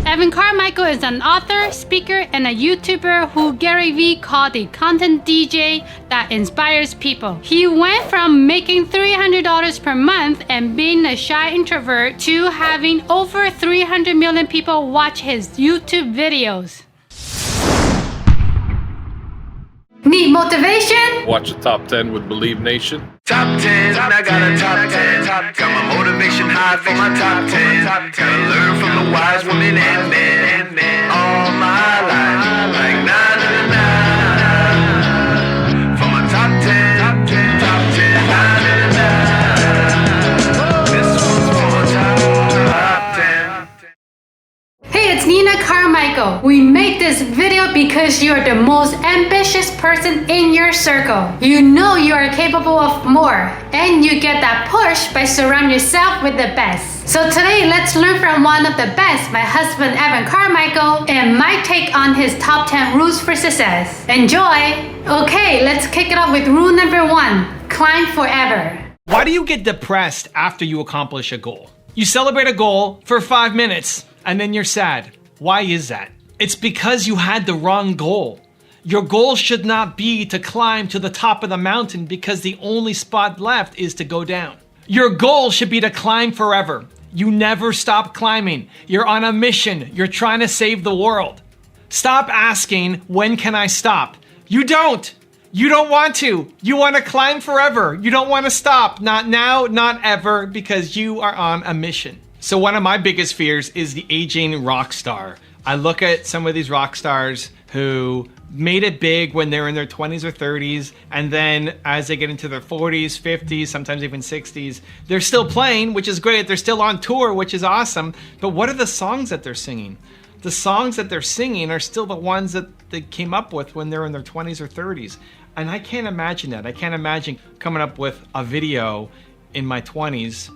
Evan Carmichael is an author, speaker, and a YouTuber who Gary Vee called a content DJ that inspires people. He went from making $300 per month and being a shy introvert to having over 300 million people watch his YouTube videos. Need motivation? Watch the top 10 with Believe Nation. Top 10, I got a top 10. Got my motivation high for my top 10. Gotta learn from the wise women and men. All my life, like 9 and 9. For my top 10, top 10, 9 and 9. This one's for my top 10. Hey, it's Nina Carmichael. We made this video because you're the most ambitious person in your circle. You know you are capable of more, and you get that push by surrounding yourself with the best. So today, let's learn from one of the best, my husband Evan Carmichael, and my take on his top 10 rules for success. Enjoy! Okay, let's kick it off with rule number 1, climb forever. Why do you get depressed after you accomplish a goal? You celebrate a goal for 5 minutes, and then you're sad. Why is that? It's because you had the wrong goal. Your goal should not be to climb to the top of the mountain because the only spot left is to go down. Your goal should be to climb forever. You never stop climbing. You're on a mission. You're trying to save the world. Stop asking, when can I stop? You don't. You don't want to. You want to climb forever. You don't want to stop. Not now, not ever, because you are on a mission. So one of my biggest fears is the aging rock star. I look at some of these rock stars who made it big when they're in their 20s or 30s, and then as they get into their 40s, 50s, sometimes even 60s, they're still playing, which is great. They're still on tour, which is awesome. But what are the songs that they're singing? The songs that they're singing are still the ones that they came up with when they're in their 20s or 30s. And I can't imagine that. I can't imagine coming up with a video in my 20s.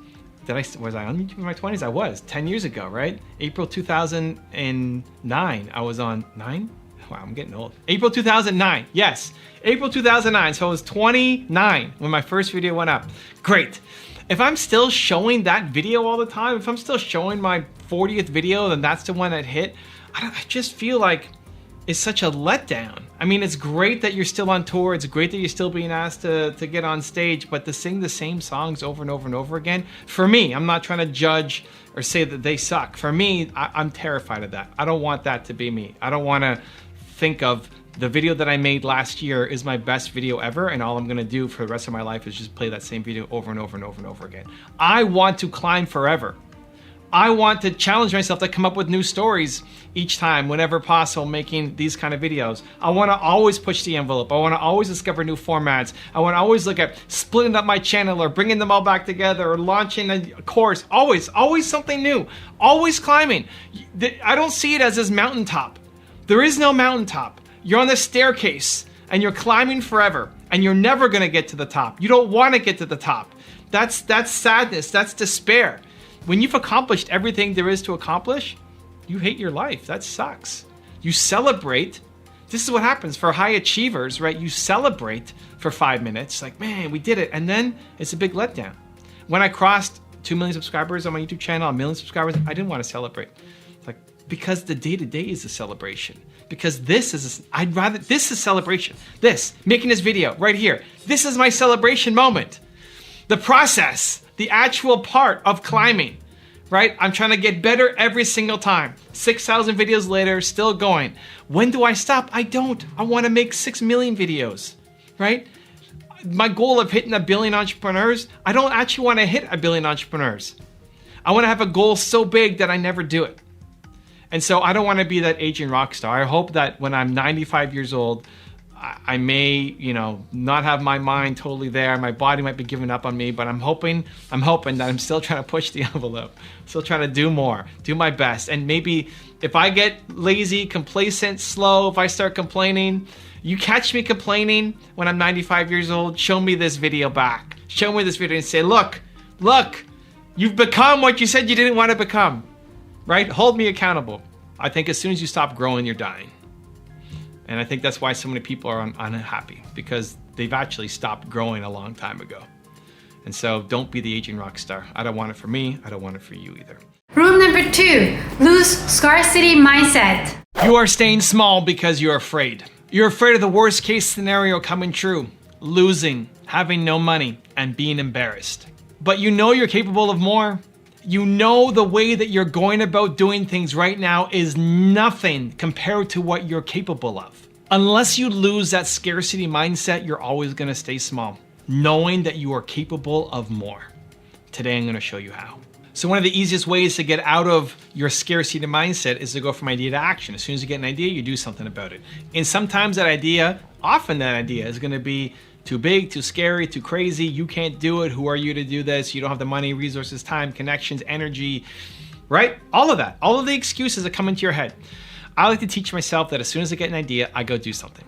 Was I on YouTube in my 20s? I was 10 years ago, right? April 2009. I was on 9? Wow, I'm getting old. April 2009. Yes, April 2009. So I was 29 when my first video went up. Great. If I'm still showing that video all the time, if I'm still showing my 40th video, then that's the one that hit. I just feel like it's such a letdown. I mean, it's great that you're still on tour. It's great that you're still being asked to get on stage, but to sing the same songs over and over and over again, for me, I'm not trying to judge or say that they suck. For me, I'm terrified of that. I don't want that to be me. I don't want to think of the video that I made last year is my best video ever, and all I'm gonna do for the rest of my life is just play that same video over and over and over and over again. I want to climb forever. I want to challenge myself to come up with new stories each time, whenever possible, making these kind of videos. I want to always push the envelope. I want to always discover new formats. I want to always look at splitting up my channel or bringing them all back together or launching a course. Always something new. Always climbing. I don't see it as this mountaintop. There is no mountaintop. You're on the staircase and you're climbing forever and you're never going to get to the top. You don't want to get to the top. That's sadness. That's despair. When you've accomplished everything there is to accomplish, you hate your life. That sucks. You celebrate. This is what happens for high achievers, right? You celebrate for 5 minutes, like, man, we did it. And then it's a big letdown. When I crossed 2 million subscribers on my YouTube channel, 1 million subscribers, I didn't want to celebrate. Like, because the day-to-day is a celebration. Because this is celebration. This, making this video right here. This is my celebration moment. The process, the actual part of climbing, right? I'm trying to get better every single time. 6,000 videos later, still going. When do I stop? I don't. I want to make 6 million videos, right? My goal of hitting 1 billion entrepreneurs, I don't actually want to hit 1 billion entrepreneurs. I want to have a goal so big that I never do it. And so I don't want to be that aging rock star. I hope that when I'm 95 years old, I may, not have my mind totally there. My body might be giving up on me, but I'm hoping that I'm still trying to push the envelope, still trying to do more, do my best. And maybe if I get lazy, complacent, slow, if I start complaining, you catch me complaining when I'm 95 years old, show me this video back. Show me this video and say, look, you've become what you said you didn't want to become, right? Hold me accountable. I think as soon as you stop growing, you're dying. And I think that's why so many people are unhappy, because they've actually stopped growing a long time ago. And so don't be the aging rock star. I don't want it for me. I don't want it for you either. Rule number number 2, lose scarcity mindset. You are staying small because you're afraid. You're afraid of the worst case scenario coming true, losing, having no money, and being embarrassed. But you know you're capable of more. You know the way that you're going about doing things right now is nothing compared to what you're capable of. Unless you lose that scarcity mindset, you're always gonna stay small, knowing that you are capable of more. Today I'm gonna show you how. So one of the easiest ways to get out of your scarcity mindset is to go from idea to action. As soon as you get an idea, you do something about it. And sometimes often that idea is gonna be too big, too scary, too crazy. You can't do it. Who are you to do this? You don't have the money, resources, time, connections, energy, right? All of that, all of the excuses that come into your head. I like to teach myself that as soon as I get an idea, I go do something.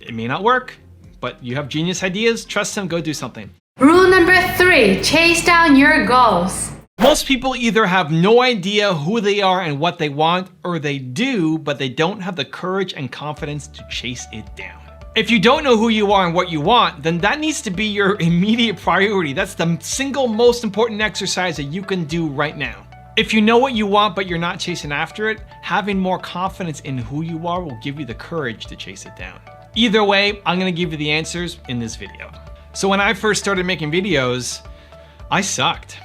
It may not work, but you have genius ideas, trust them, go do something. Rule number 3, chase down your goals. Most people either have no idea who they are and what they want, or they do, but they don't have the courage and confidence to chase it down. If you don't know who you are and what you want, then that needs to be your immediate priority. That's the single most important exercise that you can do right now. If you know what you want, but you're not chasing after it, having more confidence in who you are will give you the courage to chase it down. Either way, I'm gonna give you the answers in this video. So when I first started making videos, I sucked.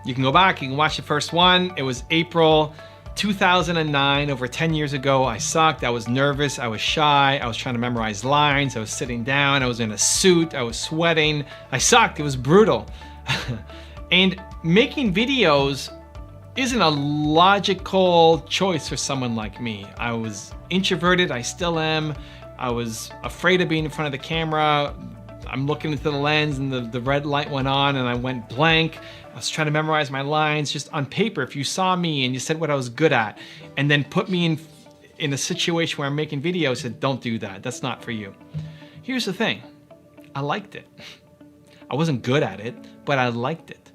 You can go back, you can watch the first one. It was April 2009, over 10 years ago. I sucked, I was nervous, I was shy, I was trying to memorize lines, I was sitting down, I was in a suit, I was sweating. I sucked, it was brutal. And making videos isn't a logical choice for someone like me. I was introverted, I still am. I was afraid of being in front of the camera. I'm looking into the lens and the red light went on and I went blank. I was trying to memorize my lines just on paper. If you saw me and you said what I was good at and then put me in a situation where I'm making videos, said, don't do that, that's not for you. Here's the thing, I liked it. I wasn't good at it, but I liked it.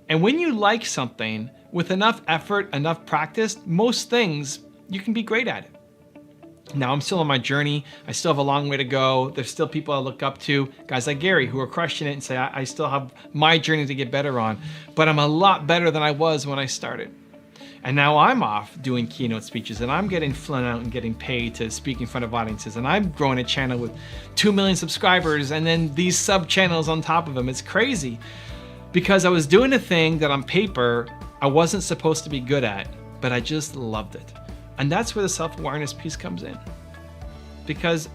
And when you like something, with enough effort, enough practice, most things, you can be great at it. Now I'm still on my journey. I still have a long way to go. There's still people I look up to, guys like Gary who are crushing it and say, I still have my journey to get better on, but I'm a lot better than I was when I started. And now I'm off doing keynote speeches and I'm getting flown out and getting paid to speak in front of audiences. And I'm growing a channel with 2 million subscribers and then these sub channels on top of them. It's crazy because I was doing a thing that on paper, I wasn't supposed to be good at, but I just loved it. And that's where the self-awareness piece comes in. Because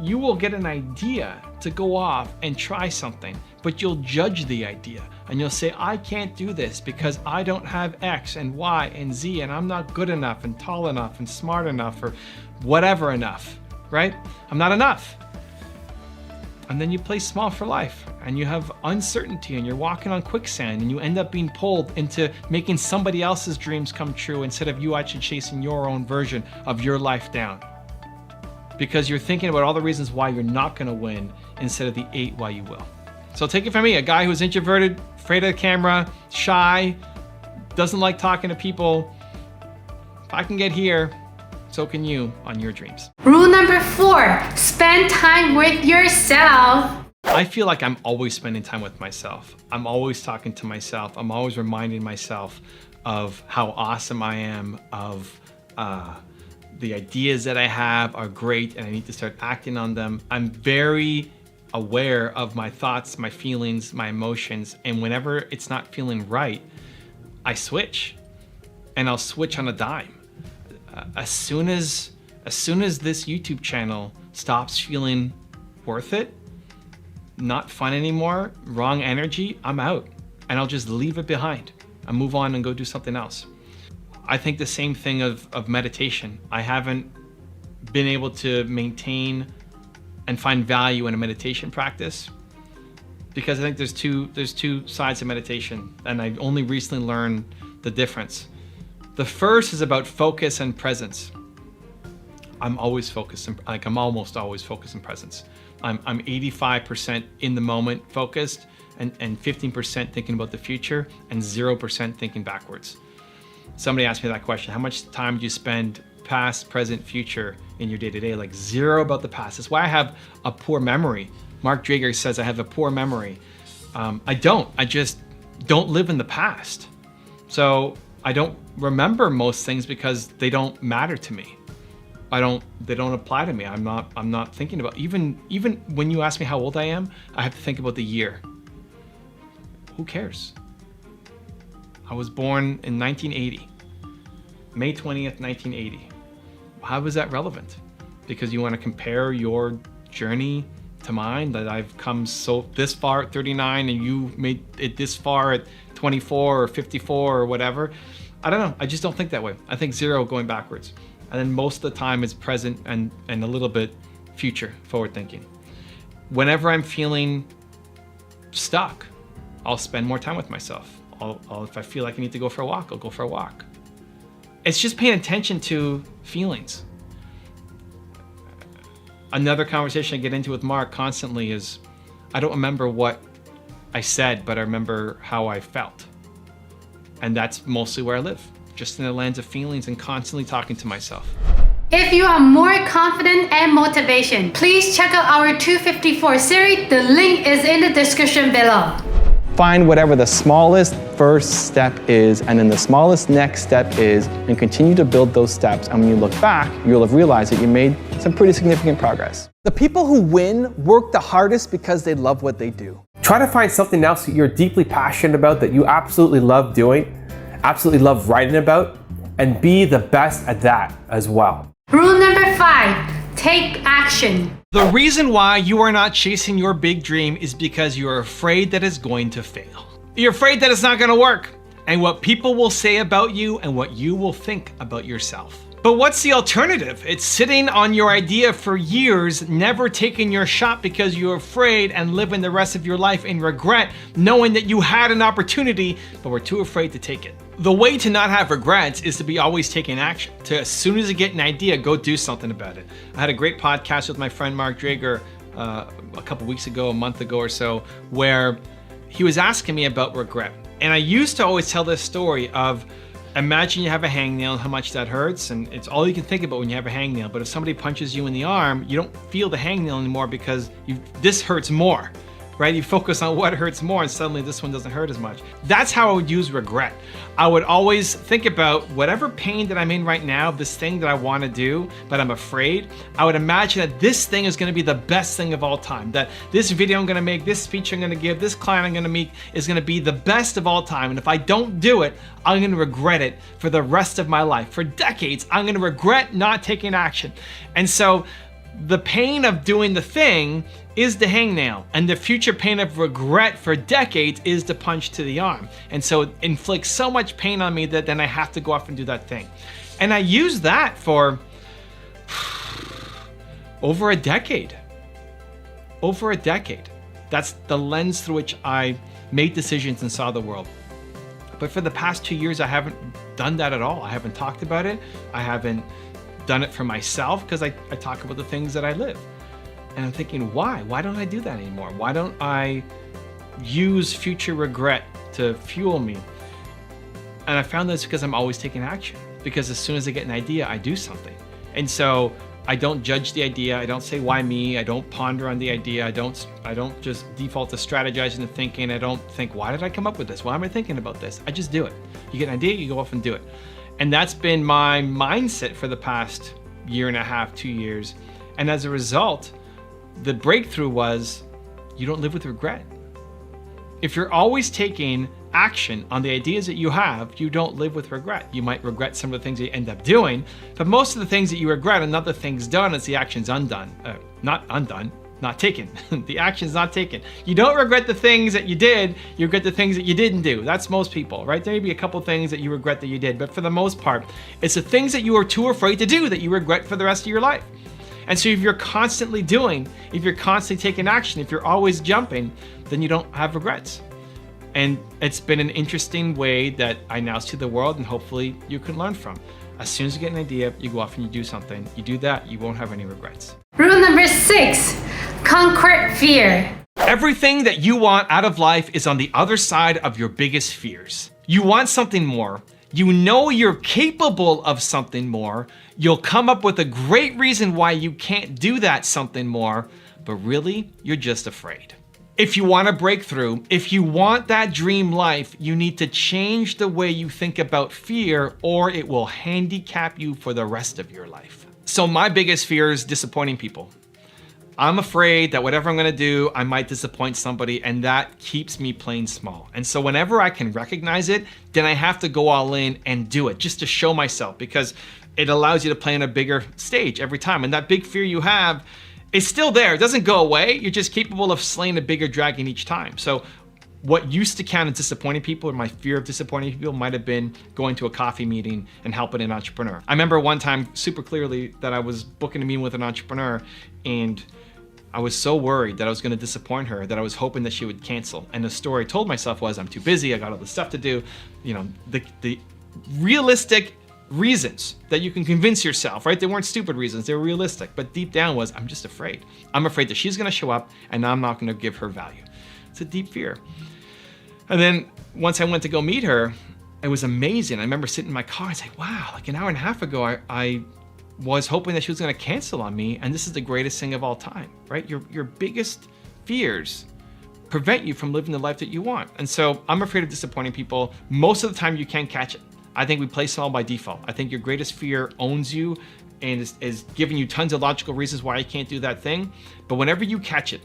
you will get an idea to go off and try something, but you'll judge the idea and you'll say, I can't do this because I don't have X and Y and Z and I'm not good enough and tall enough and smart enough or whatever enough, right? I'm not enough. And then you play small for life and you have uncertainty and you're walking on quicksand and you end up being pulled into making somebody else's dreams come true instead of you actually chasing your own version of your life down. Because you're thinking about all the reasons why you're not gonna win instead of the 8 why you will. So take it from me, a guy who's introverted, afraid of the camera, shy, doesn't like talking to people. If I can get here, so can you on your dreams. Rule number 4, spend time with yourself. I feel like I'm always spending time with myself. I'm always talking to myself. I'm always reminding myself of how awesome I am, of the ideas that I have are great and I need to start acting on them. I'm very aware of my thoughts, my feelings, my emotions, and whenever it's not feeling right, I switch, and I'll switch on a dime. As soon as this YouTube channel stops feeling worth it, not fun anymore, wrong energy, I'm out. And I'll just leave it behind. I move on and go do something else. I think the same thing of meditation. I haven't been able to maintain and find value in a meditation practice because I think there's two sides of meditation and I only recently learned the difference. The first is about focus and presence. I'm always focused, I'm almost always focused in presence. I'm 85% in the moment focused and 15% thinking about the future and 0% thinking backwards. Somebody asked me that question, how much time do you spend past, present, future in your day-to-day? Like 0 about the past. That's why I have a poor memory. Mark Drager says I have a poor memory. I just don't live in the past. So I don't remember most things because they don't matter to me. They don't apply to me. I'm not thinking about, even when you ask me how old I am, I have to think about the year. Who cares? I was born in 1980, May 20th, 1980. How is that relevant? Because you want to compare your journey to mine, that I've come this far at 39 and you made it this far at 24 or 54 or whatever. I don't know. I just don't think that way. I think zero going backwards. And then most of the time it's present and a little bit future forward thinking. Whenever I'm feeling stuck, I'll spend more time with myself. If I feel like I need to go for a walk, I'll go for a walk. It's just paying attention to feelings. Another conversation I get into with Mark constantly is, I don't remember what I said, but I remember how I felt. And that's mostly where I live, just in the lens of feelings and constantly talking to myself. If you are more confident and motivation, please check out our 254 series. The link is in the description below. Find whatever the smallest first step is, and then the smallest next step is, and continue to build those steps. And when you look back, you'll have realized that you made some pretty significant progress. The people who win work the hardest because they love what they do. Try to find something else that you're deeply passionate about, that you absolutely love doing, absolutely love writing about, and be the best at that as well. Rule number 5, take action. The reason why you are not chasing your big dream is because you're afraid that it's going to fail. You're afraid that it's not going to work, and what people will say about you and what you will think about yourself. But what's the alternative? It's sitting on your idea for years, never taking your shot because you're afraid, and living the rest of your life in regret, knowing that you had an opportunity, but were too afraid to take it. The way to not have regrets is to be always taking action. To, as soon as you get an idea, go do something about it. I had a great podcast with my friend Mark Drager a couple weeks ago, a month ago or so, where he was asking me about regret. And I used to always tell this story of, imagine you have a hangnail and how much that hurts, and it's all you can think about when you have a hangnail. But if somebody punches you in the arm, you don't feel the hangnail anymore because this hurts more, right? You focus on what hurts more, and suddenly this one doesn't hurt as much. That's how I would use regret. I would always think about whatever pain that I'm in right now, this thing that I want to do, but I'm afraid. I would imagine that this thing is going to be the best thing of all time, that this video I'm going to make, this speech I'm going to give, this client I'm going to meet is going to be the best of all time. And if I don't do it, I'm going to regret it for the rest of my life. For decades, I'm going to regret not taking action. And so the pain of doing the thing is the hangnail, and the future pain of regret for decades is the punch to the arm. And so it inflicts so much pain on me that then I have to go off and do that thing. And I used that for over a decade. Over a decade. That's the lens through which I made decisions and saw the world. But for the past 2 years, I haven't done that at all. I haven't talked about it. I haven't done it for myself because I talk about the things that I live. And I'm thinking, why? Why don't I do that anymore? Why don't I use future regret to fuel me? And I found that's because I'm always taking action. Because as soon as I get an idea, I do something. And so I don't judge the idea. I don't say, why me? I don't ponder on the idea. I don't just default to strategizing and thinking. I don't think, why did I come up with this? Why am I thinking about this? I just do it. You get an idea, you go off and do it. And that's been my mindset for the past year and a half, 2 years. And as a result, the breakthrough was, you don't live with regret. If you're always taking action on the ideas that you have, you don't live with regret. You might regret some of the things that you end up doing, but most of the things that you regret are not the things done, it's the actions undone. Not undone, not taken. The action's not taken. You don't regret the things that you did, you regret the things that you didn't do. That's most people, right? There may be a couple things that you regret that you did, but for the most part, it's the things that you were too afraid to do that you regret for the rest of your life. And so if you're constantly doing, if you're constantly taking action, if you're always jumping, then you don't have regrets. And it's been an interesting way that I now see the world, and hopefully you can learn from. As soon as you get an idea, you go off and you do something. You do that, you won't have any regrets. Rule number 6, conquer fear. Everything that you want out of life is on the other side of your biggest fears. You want something more. You know you're capable of something more. You'll come up with a great reason why you can't do that something more, but really, you're just afraid. If you want a breakthrough, if you want that dream life, you need to change the way you think about fear, or it will handicap you for the rest of your life. So my biggest fear is disappointing people. I'm afraid that whatever I'm gonna do, I might disappoint somebody, and that keeps me playing small. And so whenever I can recognize it, then I have to go all in and do it just to show myself, because it allows you to play on a bigger stage every time. And that big fear you have is still there. It doesn't go away. You're just capable of slaying a bigger dragon each time. So what used to count as disappointing people, or my fear of disappointing people, might have been going to a coffee meeting and helping an entrepreneur. I remember one time super clearly that I was booking a meeting with an entrepreneur, and I was so worried that I was going to disappoint her that I was hoping that she would cancel. And the story I told myself was, I'm too busy, I got all this stuff to do. You know, the realistic reasons that you can convince yourself, right? They weren't stupid reasons, they were realistic. But deep down was, I'm just afraid. I'm afraid that she's going to show up and I'm not going to give her value. It's a deep fear. And then once I went to go meet her, it was amazing. I remember sitting in my car and saying, wow, like an hour and a half ago, I was hoping that she was going to cancel on me, and this is the greatest thing of all time, right? Your biggest fears prevent you from living the life that you want. And so I'm afraid of disappointing people. Most of the time you can't catch it. I think we play small by default. I think your greatest fear owns you and is giving you tons of logical reasons why you can't do that thing. But whenever you catch it,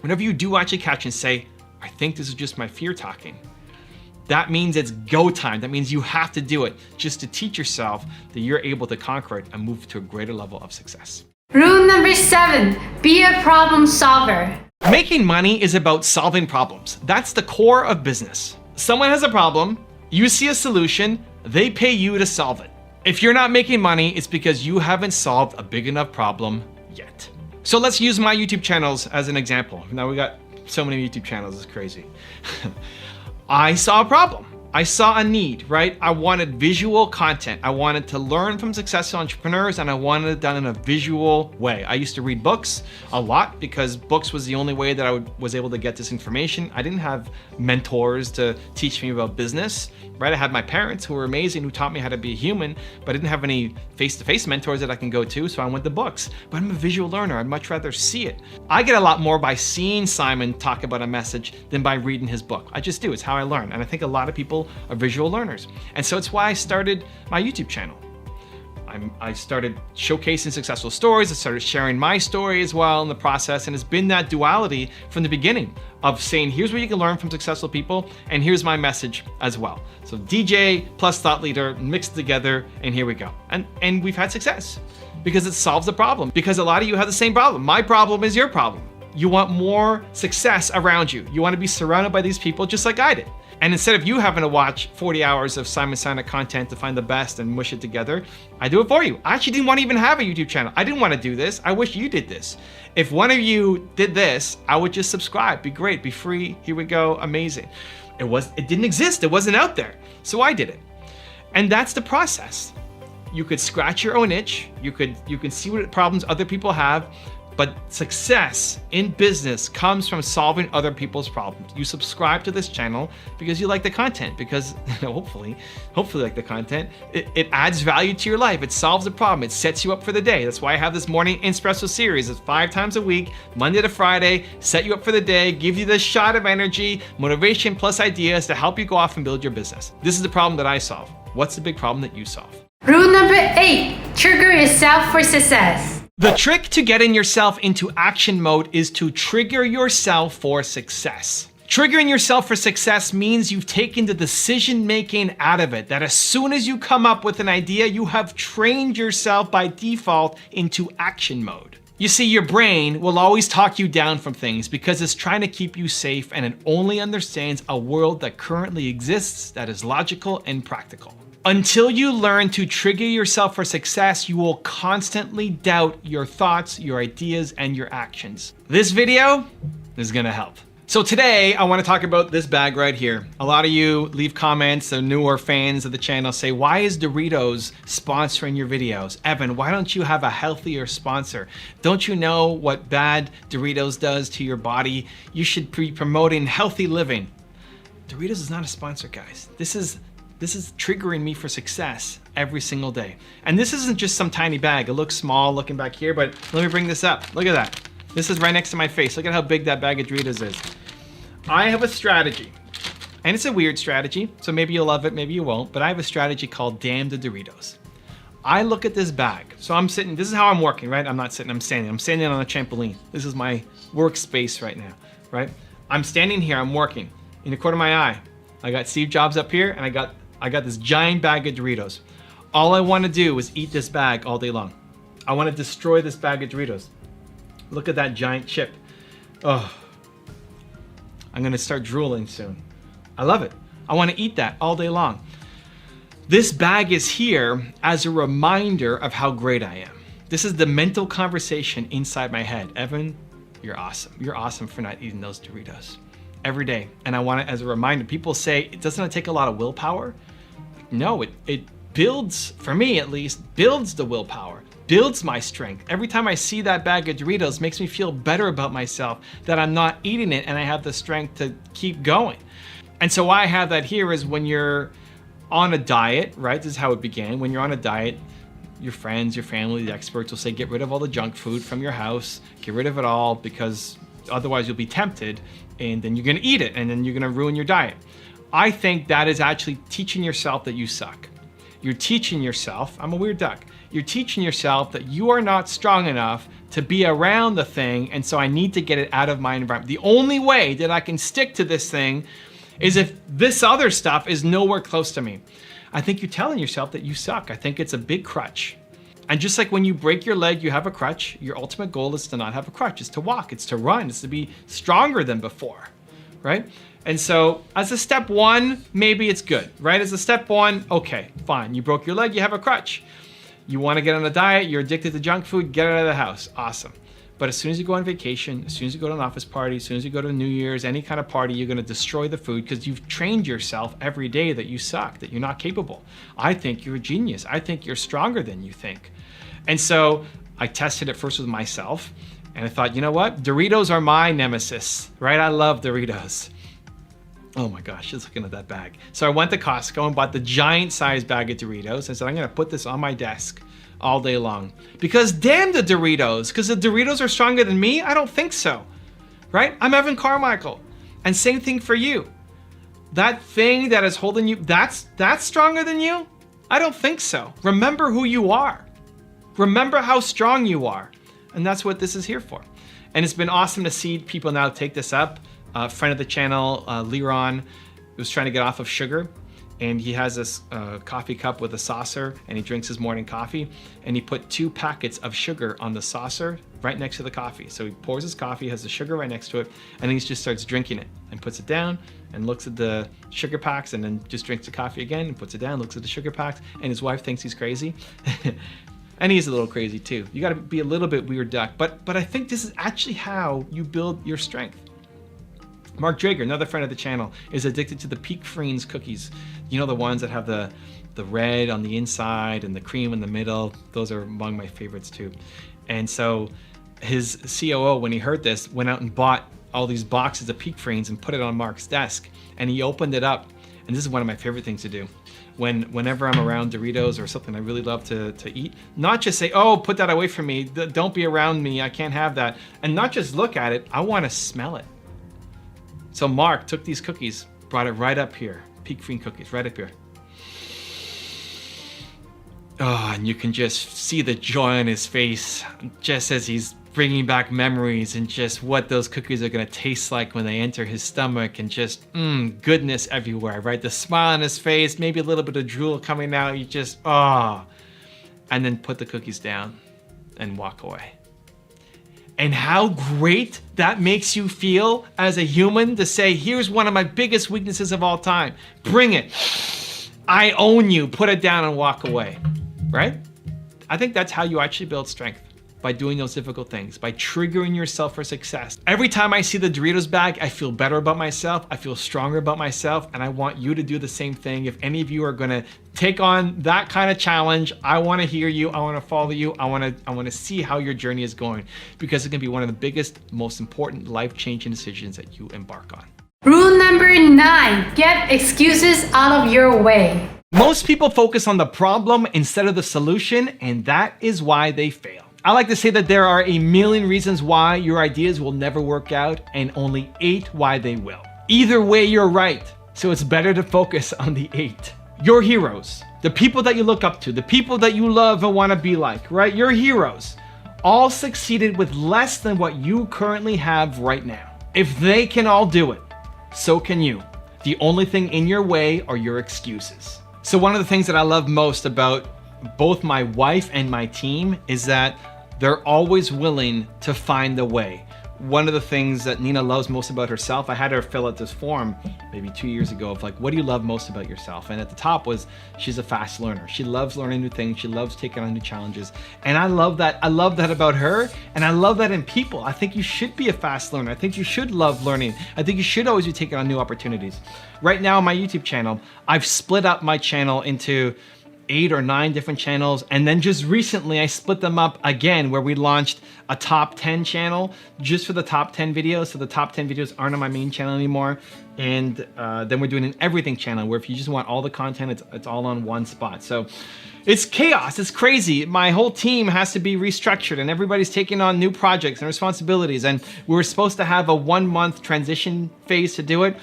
whenever you do actually catch and say, I think this is just my fear talking, that means it's go time. That means you have to do it just to teach yourself that you're able to conquer it and move to a greater level of success. Rule number 7, be a problem solver. Making money is about solving problems. That's the core of business. Someone has a problem, you see a solution, they pay you to solve it. If you're not making money, it's because you haven't solved a big enough problem yet. So let's use my YouTube channels as an example. Now we got so many YouTube channels, it's crazy. I saw a problem. I saw a need, right? I wanted visual content. I wanted to learn from successful entrepreneurs, and I wanted it done in a visual way. I used to read books a lot because books was the only way that I was able to get this information. I didn't have mentors to teach me about business, right? I had my parents who were amazing, who taught me how to be a human, but I didn't have any face-to-face mentors that I can go to, so I went to books. But I'm a visual learner. I'd much rather see it. I get a lot more by seeing Simon talk about a message than by reading his book. I just do. It's how I learn. And I think a lot of people are visual learners. And so it's why I started my YouTube channel. I started showcasing successful stories. I started sharing my story as well in the process. And it's been that duality from the beginning of saying, here's what you can learn from successful people, and here's my message as well. So DJ plus thought leader mixed together, and here we go. And we've had success because it solves the problem. Because a lot of you have the same problem. My problem is your problem. You want more success around you. You want to be surrounded by these people just like I did. And instead of you having to watch 40 hours of Simon Sinek content to find the best and mush it together, I do it for you. I actually didn't want to even have a YouTube channel. I didn't want to do this. I wish you did this. If one of you did this, I would just subscribe. Be great, be free. Here we go, amazing. It didn't exist. It wasn't out there. So I did it. And that's the process. You could scratch your own itch. You can see what problems other people have. But success in business comes from solving other people's problems. You subscribe to this channel because you like the content, because hopefully like the content. It adds value to your life. It solves a problem. It sets you up for the day. That's why I have this morning espresso series. It's 5 times a week, Monday to Friday, set you up for the day, give you this shot of energy, motivation plus ideas to help you go off and build your business. This is the problem that I solve. What's the big problem that you solve? Rule number 8, trigger yourself for success. The trick to getting yourself into action mode is to trigger yourself for success. Triggering yourself for success means you've taken the decision making out of it, that as soon as you come up with an idea, you have trained yourself by default into action mode. You see, your brain will always talk you down from things because it's trying to keep you safe, and it only understands a world that currently exists that is logical and practical. Until you learn to trigger yourself for success, you will constantly doubt your thoughts, your ideas, and your actions. This video is gonna help. So today, I wanna talk about this bag right here. A lot of you leave comments, the newer fans of the channel say, why is Doritos sponsoring your videos? Evan, why don't you have a healthier sponsor? Don't you know what bad Doritos does to your body? You should be promoting healthy living. Doritos is not a sponsor, guys. This is triggering me for success every single day. And this isn't just some tiny bag. It looks small looking back here, but let me bring this up. Look at that. This is right next to my face. Look at how big that bag of Doritos is. I have a strategy, and it's a weird strategy, so maybe you'll love it, maybe you won't, but I have a strategy called Damn the Doritos. I look at this bag. So I'm sitting, this is how I'm working, right? I'm not sitting, I'm standing. I'm standing on a trampoline. This is my workspace right now, right? I'm standing here, I'm working. In the corner of my eye, I got Steve Jobs up here, and I got this giant bag of Doritos. All I want to do is eat this bag all day long. I want to destroy this bag of Doritos. Look at that giant chip. Oh, I'm gonna start drooling soon. I love it. I want to eat that all day long. This bag is here as a reminder of how great I am. This is the mental conversation inside my head. Evan, you're awesome. You're awesome for not eating those Doritos every day. And I want it as a reminder. People say, doesn't it take a lot of willpower? No, it builds, for me at least, builds the willpower, builds my strength. Every time I see that bag of Doritos, makes me feel better about myself that I'm not eating it and I have the strength to keep going. And so why I have that here is when you're on a diet, right? This is how it began. When you're on a diet, your friends, your family, the experts will say, get rid of all the junk food from your house, get rid of it all, because otherwise you'll be tempted and then you're gonna eat it and then you're gonna ruin your diet. I think that is actually teaching yourself that you suck. You're teaching yourself, I'm a weird duck, you're teaching yourself that you are not strong enough to be around the thing, and so I need to get it out of my environment. The only way that I can stick to this thing is if this other stuff is nowhere close to me. I think you're telling yourself that you suck. I think it's a big crutch. And just like when you break your leg, you have a crutch, your ultimate goal is to not have a crutch. It's to walk, it's to run, it's to be stronger than before, right? And so as a step one, maybe it's good, right? As a step one, okay, fine. You broke your leg, you have a crutch. You want to get on a diet, you're addicted to junk food, get it out of the house, awesome. But as soon as you go on vacation, as soon as you go to an office party, as soon as you go to New Year's, any kind of party, you're gonna destroy the food because you've trained yourself every day that you suck, that you're not capable. I think you're a genius. I think you're stronger than you think. And so I tested it first with myself and I thought, you know what? Doritos are my nemesis, right? I love Doritos. Oh my gosh, just looking at that bag. So I went to Costco and bought the giant size bag of Doritos and said, I'm gonna put this on my desk all day long. Because damn the Doritos, because the Doritos are stronger than me? I don't think so, right? I'm Evan Carmichael. And same thing for you. That thing that is holding you, that's stronger than you? I don't think so. Remember who you are. Remember how strong you are. And that's what this is here for. And it's been awesome to see people now take this up. A friend of the channel, Liron, was trying to get off of sugar, and he has this coffee cup with a saucer, and he drinks his morning coffee, and he put 2 packets of sugar on the saucer right next to the coffee. So he pours his coffee, has the sugar right next to it, and then he just starts drinking it and puts it down and looks at the sugar packs and then just drinks the coffee again and puts it down, looks at the sugar packs, and his wife thinks he's crazy. And he's a little crazy too. You gotta be a little bit weird duck, but I think this is actually how you build your strength. Mark Drager, another friend of the channel, is addicted to the Peak Friends cookies. You know, the ones that have the red on the inside and the cream in the middle. Those are among my favorites too. And so his COO, when he heard this, went out and bought all these boxes of Peak Friends and put it on Mark's desk. And he opened it up. And this is one of my favorite things to do. Whenever I'm around Doritos or something I really love to eat, not just say, oh, put that away from me. Don't be around me. I can't have that. And not just look at it. I want to smell it. So Mark took these cookies, brought it right up here. Peak Friend cookies, right up here. Oh, and you can just see the joy on his face just as he's bringing back memories and just what those cookies are gonna taste like when they enter his stomach, and just goodness everywhere, right? The smile on his face, maybe a little bit of drool coming out, you just, and then put the cookies down and walk away. And how great that makes you feel as a human to say, here's one of my biggest weaknesses of all time. Bring it. I own you. Put it down and walk away, right? I think that's how you actually build strength, by doing those difficult things, by triggering yourself for success. Every time I see the Doritos bag, I feel better about myself, I feel stronger about myself, and I want you to do the same thing. If any of you are gonna take on that kind of challenge, I wanna hear you, I wanna follow you, I wanna see how your journey is going, because it can be one of the biggest, most important life-changing decisions that you embark on. Rule number 9, get excuses out of your way. Most people focus on the problem instead of the solution, and that is why they fail. I like to say that there are a million reasons why your ideas will never work out and only 8 why they will. Either way, you're right. So it's better to focus on the 8. Your heroes, the people that you look up to, the people that you love and want to be like, right? Your heroes all succeeded with less than what you currently have right now. If they can all do it, so can you. The only thing in your way are your excuses. So one of the things that I love most about both my wife and my team is that they're always willing to find a way. One of the things that Nina loves most about herself, I had her fill out this form maybe 2 years ago of like, what do you love most about yourself? And at the top was, she's a fast learner. She loves learning new things. She loves taking on new challenges. And I love that. I love that about her. And I love that in people. I think you should be a fast learner. I think you should love learning. I think you should always be taking on new opportunities. Right now on my YouTube channel, I've split up my channel into 8 or 9 different channels, and then just recently I split them up again where we launched a top 10 channel just for the top 10 videos. So the top 10 videos aren't on my main channel anymore, and then we're doing an everything channel where if you just want all the content, it's all on one spot. So it's chaos, it's crazy. My whole team has to be restructured and everybody's taking on new projects and responsibilities, and we were supposed to have a 1-month transition phase to do it.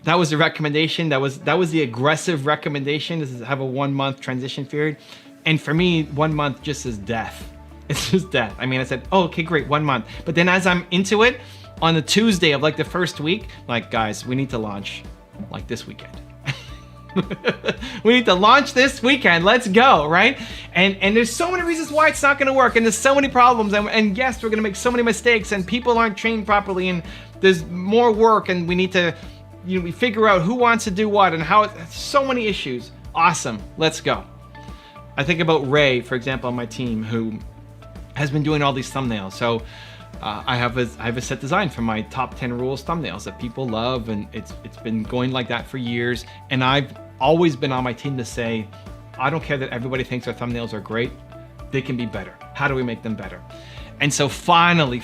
That was the recommendation. That was the aggressive recommendation, is to have a 1-month transition period. And for me, 1 month just is death. It's just death. I mean, I said, oh, okay, great, 1 month. But then as I'm into it, on the Tuesday of like the first week, like, guys, we need to launch like this weekend. We need to launch this weekend. Let's go, right? And there's so many reasons why it's not gonna work, and there's so many problems, and yes, we're gonna make so many mistakes, and people aren't trained properly, and there's more work, and we need to, you know, we figure out who wants to do what and how. So many issues. Awesome, let's go. I think about Ray, for example, on my team, who has been doing all these thumbnails. So I have a set design for my top 10 rules thumbnails that people love, and it's been going like that for years. And I've always been on my team to say, I don't care that everybody thinks our thumbnails are great. They can be better. How do we make them better? And so finally,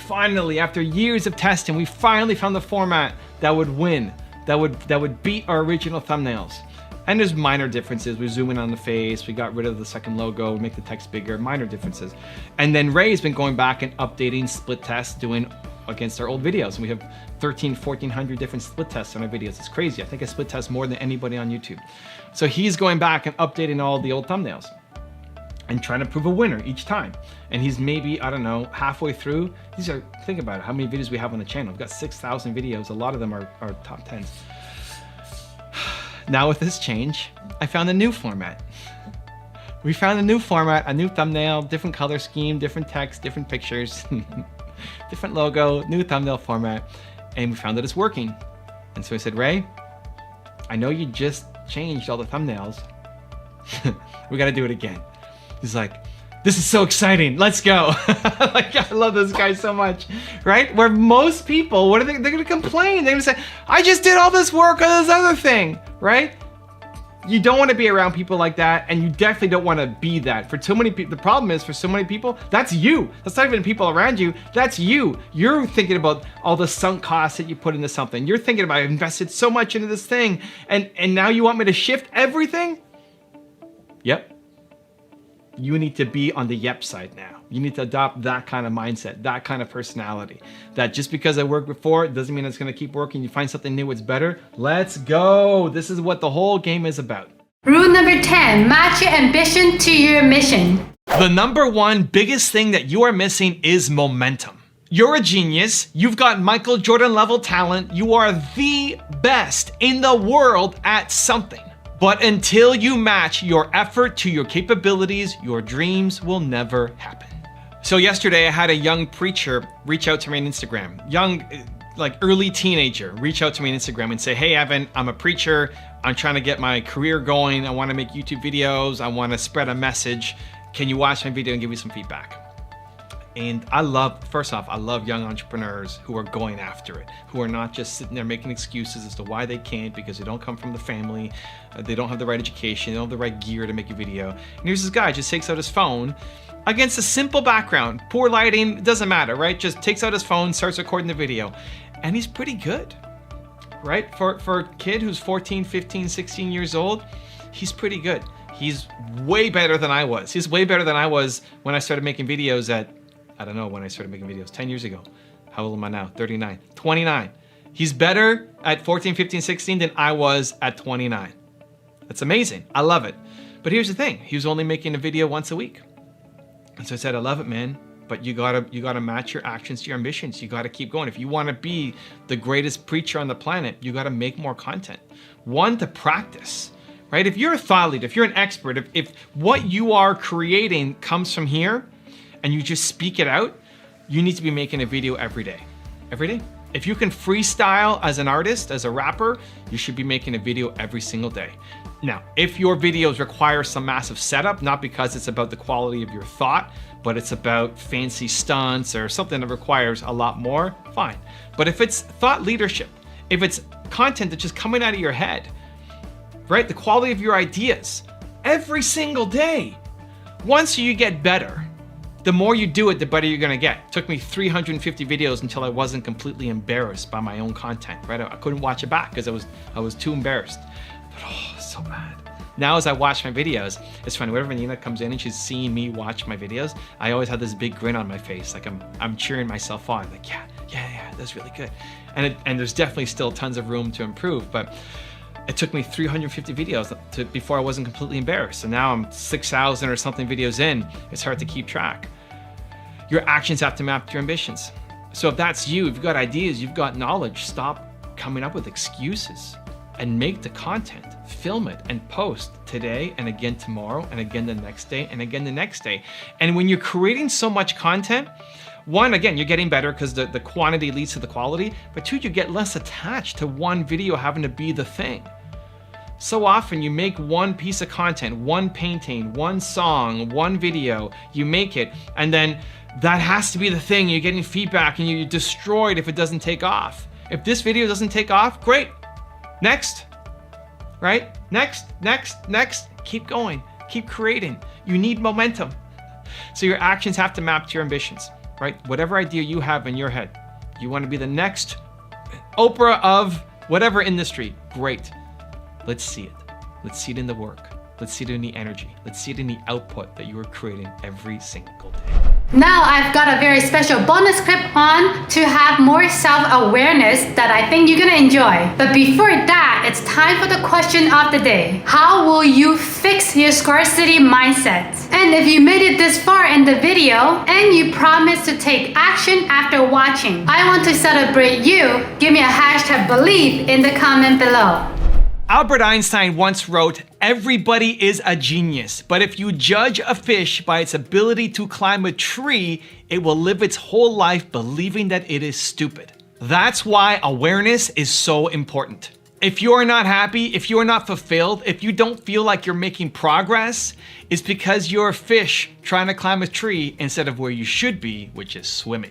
after years of testing, we finally found the format that would win. That would beat our original thumbnails. And there's minor differences. We zoom in on the face, we got rid of the second logo, we make the text bigger, minor differences. And then Ray's been going back and updating split tests, doing against our old videos. And we have 1,400 different split tests on our videos. It's crazy. I think I split test more than anybody on YouTube. So he's going back and updating all the old thumbnails and trying to prove a winner each time. And he's maybe, I don't know, halfway through. These are, think about it, how many videos we have on the channel. We've got 6,000 videos. A lot of them are top 10s. Now with this change, I found a new format. We found a new format, a new thumbnail, different color scheme, different text, different pictures, different logo, new thumbnail format, and we found that it's working. And so I said, Ray, I know you just changed all the thumbnails. We gotta do it again. He's like, this is so exciting, let's go. Like, I love this guy so much, right? Where most people, what are they're gonna complain. They're gonna say, I just did all this work on this other thing, right? You don't wanna be around people like that, and you definitely don't wanna be that. For too many people, the problem is for so many people, that's you. That's not even people around you, that's you. You're thinking about all the sunk costs that you put into something. You're thinking about, I invested so much into this thing, and now you want me to shift everything? Yep. You need to be on the yep side now. You need to adopt that kind of mindset, that kind of personality. That just because I worked before, it doesn't mean it's gonna keep working. You find something new, it's better. Let's go. This is what the whole game is about. Rule number 10, match your ambition to your mission. The number one biggest thing that you are missing is momentum. You're a genius. You've got Michael Jordan level talent. You are the best in the world at something. But until you match your effort to your capabilities, your dreams will never happen. So yesterday I had a young preacher reach out to me on Instagram. Young, like early teenager, reach out to me on Instagram and say, hey Evan, I'm a preacher. I'm trying to get my career going. I want to make YouTube videos. I want to spread a message. Can you watch my video and give me some feedback? And first off, I love young entrepreneurs who are going after it, who are not just sitting there making excuses as to why they can't because they don't come from the family, they don't have the right education, they don't have the right gear to make a video. And here's this guy, just takes out his phone against a simple background, poor lighting, doesn't matter, right? Just takes out his phone, starts recording the video, and he's pretty good, right? For a kid who's 14, 15, 16 years old, he's pretty good. He's way better than I was. He's way better than I was when I started making videos at, I don't know when I started making videos, 10 years ago. How old am I now? 39, 29. He's better at 14, 15, 16 than I was at 29. That's amazing. I love it. But here's the thing. He was only making a video once a week. And so I said, I love it, man. But you gotta match your actions to your ambitions. You gotta keep going. If you wanna be the greatest preacher on the planet, you gotta make more content. One, to practice, right? If you're a thought leader, if you're an expert, if what you are creating comes from here and you just speak it out, you need to be making a video every day. Every day. If you can freestyle as an artist, as a rapper, you should be making a video every single day. Now, if your videos require some massive setup, not because it's about the quality of your thought, but it's about fancy stunts or something that requires a lot more, fine. But if it's thought leadership, if it's content that's just coming out of your head, right? The quality of your ideas every single day. Once you get better, the more you do it, the better you're gonna get. It took me 350 videos until I wasn't completely embarrassed by my own content, right? I couldn't watch it back because I was too embarrassed. But oh, so bad. Now as I watch my videos, it's funny, whenever Nina comes in and she's seeing me watch my videos, I always have this big grin on my face, like I'm cheering myself on, like yeah, that's really good. And there's definitely still tons of room to improve, but it took me 350 videos before I wasn't completely embarrassed. And now I'm 6,000 or something videos in. It's hard to keep track. Your actions have to map to your ambitions. So if that's you, if you've got ideas, you've got knowledge, stop coming up with excuses and make the content, film it and post today and again tomorrow and again the next day and again the next day. And when you're creating so much content, one, again, you're getting better because the quantity leads to the quality, but two, you get less attached to one video having to be the thing. So often you make one piece of content, one painting, one song, one video, you make it, and then that has to be the thing. You're getting feedback and you're destroyed if it doesn't take off. If this video doesn't take off, great. Next, right? Next. Keep going, keep creating. You need momentum. So your actions have to map to your ambitions. Right? Whatever idea you have in your head, you want to be the next Oprah of whatever industry, great. Let's see it. Let's see it in the work. Let's see it in the energy. Let's see it in the output that you are creating every single day. Now I've got a very special bonus clip on to have more self-awareness that I think you're gonna enjoy. But before that, it's time for the question of the day. How will you fix your scarcity mindset? And if you made it this far in the video and you promise to take action after watching, I want to celebrate you. Give me a hashtag believe in the comment below. Albert Einstein once wrote, "Everybody is a genius, but if you judge a fish by its ability to climb a tree, it will live its whole life believing that it is stupid." That's why awareness is so important. If you're not happy, if you're not fulfilled, if you don't feel like you're making progress, it's because you're a fish trying to climb a tree instead of where you should be, which is swimming.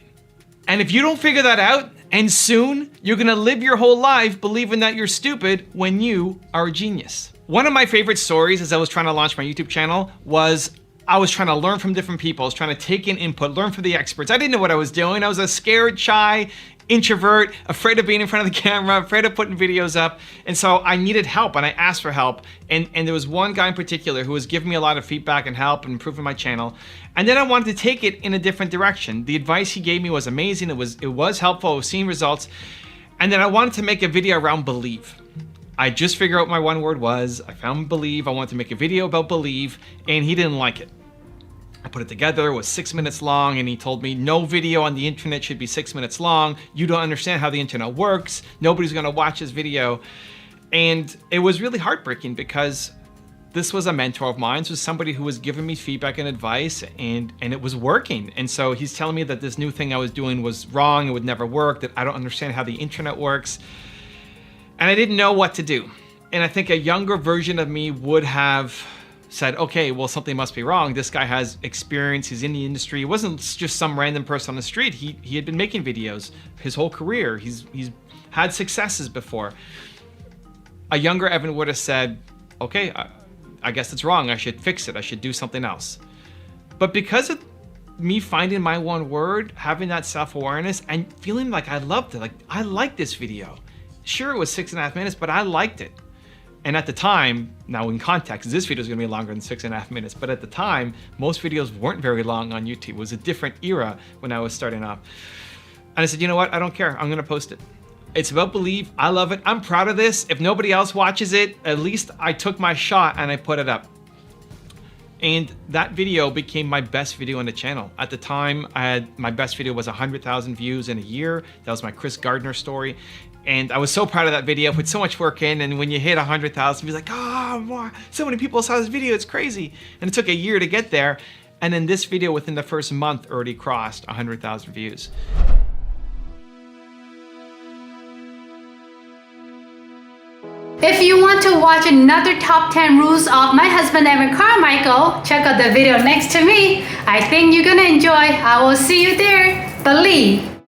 And if you don't figure that out, and soon you're gonna live your whole life believing that you're stupid when you are a genius. One of my favorite stories as I was trying to launch my YouTube channel was I was trying to learn from different people. I was trying to take in input, learn from the experts. I didn't know what I was doing. I was a scared, shy introvert, afraid of being in front of the camera, afraid of putting videos up. And so I needed help and I asked for help. And there was one guy in particular who was giving me a lot of feedback and help and improving my channel. And then I wanted to take it in a different direction. The advice he gave me was amazing. It was helpful. I was seeing results. And then I wanted to make a video around believe. I just figured out what my one word was. I found believe. I wanted to make a video about believe, and he didn't like it. I put it together, it was 6 minutes long, and he told me no video on the internet should be 6 minutes long. You don't understand how the internet works. Nobody's gonna watch this video. And it was really heartbreaking because this was a mentor of mine. This was somebody who was giving me feedback and advice, and it was working. And so he's telling me that this new thing I was doing was wrong, it would never work, that I don't understand how the internet works. And I didn't know what to do. And I think a younger version of me would have said, okay, well, something must be wrong. This guy has experience, he's in the industry. He wasn't just some random person on the street. He had been making videos his whole career. He's had successes before. A younger Evan would have said, okay, I guess it's wrong. I should fix it. I should do something else. But because of me finding my one word, having that self-awareness and feeling like I loved it, like I liked this video. Sure, it was 6.5 minutes, but I liked it. And at the time, now in context, this video is gonna be longer than 6.5 minutes, but at the time, most videos weren't very long on YouTube. It was a different era when I was starting off. And I said, you know what, I don't care, I'm gonna post it. It's about belief, I love it, I'm proud of this. If nobody else watches it, at least I took my shot and I put it up. And that video became my best video on the channel. At the time, my best video was 100,000 views in a year. That was my Chris Gardner story. And I was so proud of that video, put so much work in, and when you hit 100,000, you're like, oh, so many people saw this video, it's crazy. And it took a year to get there. And then this video within the first month already crossed 100,000 views. If you want to watch another top 10 rules of my husband Evan Carmichael, check out the video next to me. I think you're gonna enjoy. I will see you there. Believe.